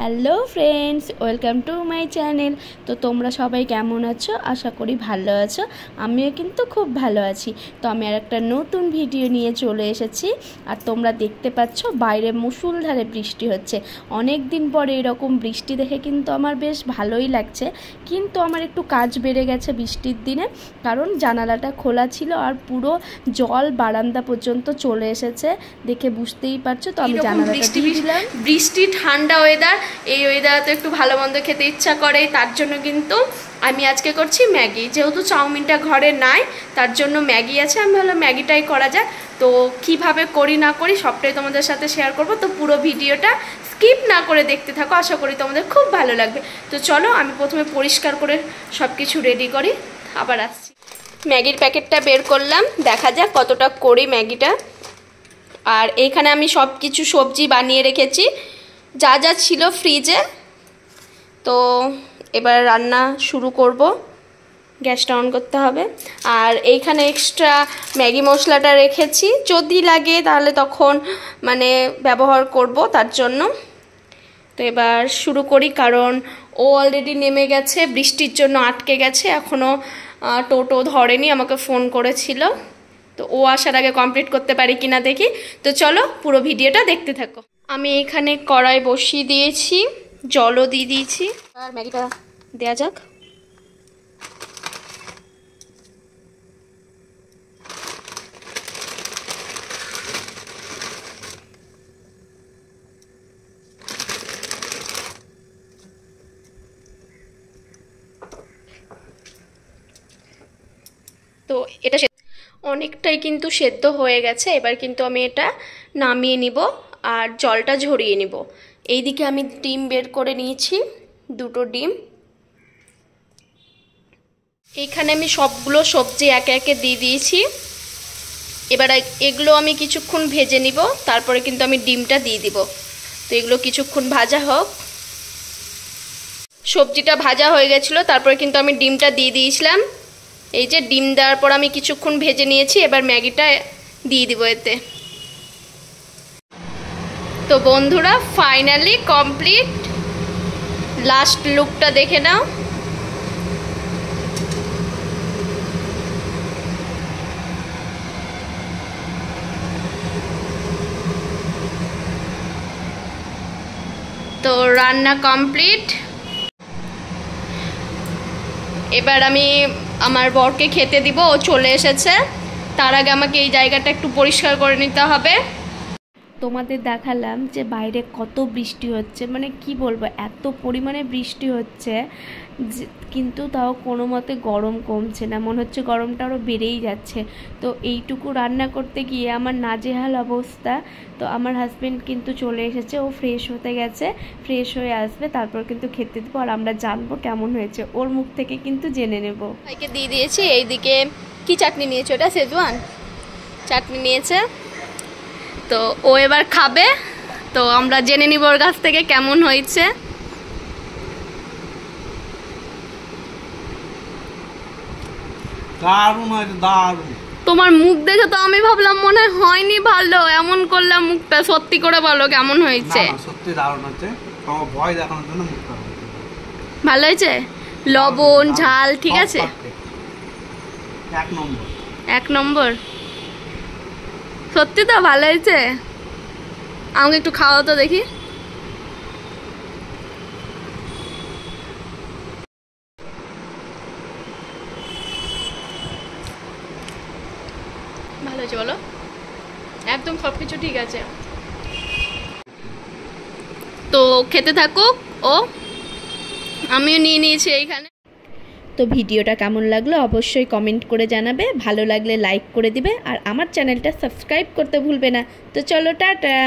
Hello friends, welcome to my channel. তো তোমরা সবাই কেমন আছো? আশা করি ভালো আছো। আমিও কিন্তু খুব ভালো আছি। তো আমি আর একটা নতুন ভিডিও নিয়ে চলে এসেছি। আর তোমরা দেখতে পাচ্ছ বাইরে মুষলধারে বৃষ্টি হচ্ছে। অনেক দিন পরে এরকম বৃষ্টি দেখে কিন্তু আমার বেশ ভালোই লাগছে। কিন্তু আমার একটু কাজ বেড়ে গেছে বৃষ্টির দিনে, কারণ জানালাটা খোলা ছিল আর পুরো জল বারান্দা পর্যন্ত চলে এসেছে। দেখে বুঝতেই পারছো। তো আমি জানালাটা দিয়ে দিলাম। বৃষ্টি ঠান্ডা ওয়েদার, এই ওয়েদারে তো একটু ভালো মন্দ খেতে ইচ্ছা করে, তার জন্য কিন্তু আমি আজকে করছি ম্যাগি। যেহেতু চাউমিনটা ঘরে নাই, তার জন্য ম্যাগি আছে। আমি ভাবলাম ম্যাগিটাই করা যাক। তো কিভাবে করি না করি সবটাই তোমাদের সাথে শেয়ার করব। তো পুরো ভিডিওটা স্কিপ না করে দেখতে থাকো, আশা করি তোমাদের খুব ভালো লাগবে। তো চলো আমি প্রথমে পরিষ্কার করে সব কিছু রেডি করি, আবার আসছি। ম্যাগির প্যাকেটটা বের করলাম, দেখা যাক কতটা করি ম্যাগিটা। আর এইখানে আমি সব কিছু সবজি বানিয়ে রেখেছি, যা যা ছিল ফ্রিজে। তো এবার রান্না শুরু করব, গ্যাসটা অন করতে হবে। আর এইখানে এক্সট্রা ম্যাগি মশলাটা রেখেছি, যদি লাগে তাহলে তখন ব্যবহার করব তার জন্য। তো এবার শুরু করি, কারণ ও অলরেডি নেমে গেছে, বৃষ্টির জন্য আটকে গেছে, এখনও টোটো ধরেনি, আমাকে ফোন করেছিল। তো ও আসার আগে কমপ্লিট করতে পারি কিনা দেখি। তো চলো পুরো ভিডিওটা দেখতে থাকো। আমি এখানে কড়াই বসিয়ে দিয়েছি, জলও দিয়ে দিয়েছি। আর ম্যাগিটা দেয়া যাক। তো এটা অনেকটাই কিন্তু সেদ্ধ হয়ে গেছে। এবার কিন্তু আমি এটা নামিয়ে নিব আর জলটা ঝরিয়ে নিব। এইদিকে আমি ডিম বের করে নিয়েছি, দুটো ডিম। এইখানে আমি সবগুলো সবজি একে একে দিয়ে দিয়েছি। এবার এগুলো আমি কিছুক্ষণ ভেজে নিব, তারপরে কিন্তু আমি ডিমটা দিয়ে দিব। তো এগুলো কিছুক্ষণ ভাজা হোক। সবজিটা ভাজা হয়ে গেছিলো, তারপরে কিন্তু আমি ডিমটা দিয়ে দিয়েছিলাম। এই যে ডিম দেওয়ার পর আমি কিছুক্ষণ ভেজে নিয়েছি, এবার ম্যাগিটা দিয়ে দিব এতে। তো বন্ধুরা, ফাইনালি কমপ্লিট। লাস্ট লুকটা দেখে নাও। তো রান্না কমপ্লিট। এবার আমি আমার বরকে খেতে দিব, ও চলে এসেছে। তার আগে আমাকে এই জায়গাটা একটু পরিষ্কার করে নিতে হবে। তোমাদের দেখালাম যে বাইরে কত বৃষ্টি হচ্ছে, কি বলবো, এত পরিমাণে বৃষ্টি হচ্ছে কিন্তু তাও কোনো মতে গরম কমছে না, মনে হচ্ছে গরমটা আরও বেড়েই যাচ্ছে। তো এইটুকু রান্না করতে গিয়ে আমার নাজেহাল অবস্থা। তো আমার হাজব্যান্ড কিন্তু চলে এসেছে, ও ফ্রেশ হতে গেছে, ফ্রেশ হয়ে আসবে, তারপর কিন্তু খেতে দেবো। আর আমরা জানবো কেমন হয়েছে, ওর মুখ থেকে কিন্তু জেনে নেব। ভাইকে দিয়ে দিয়েছি। এইদিকে কি চাটনি নিয়েছে? ওটা শেজওয়ান চাটনি নিয়েছে। তো ও এবার খাবে, তো আমরা জেনে নিব ওর কাছ থেকে কেমন হয়েছে। তোমার মুখ দেখে তো আমি ভাবলাম মনে হয়নি ভালো, এমন করলাম মুখটা। সত্যি করে বলো কেমন হয়েছে? সত্যি দারুণ হয়েছে, তোমার ভয় দেখানোর জন্য মুখটা ভালো হয়েছে। লবণ ঝাল ঠিক আছে, এক নম্বর। এক নম্বর। সত্যি তো ভালো হয়েছে। আমাকে একটু খাওয়া তো দেখি। ভালো হয়েছে বলো? একদম সবকিছু ঠিক আছে। তো খেতে থাকুক ও, আমিও নিয়ে নিয়েছি এইখানে। তো ভিডিওটা কেমন লাগলো অবশ্যই কমেন্ট করে জানাবে, ভালো লাগলে লাইক করে দিবে, আর আমার চ্যানেলটা সাবস্ক্রাইব করতে ভুলবে না। তো চলো, টাটা।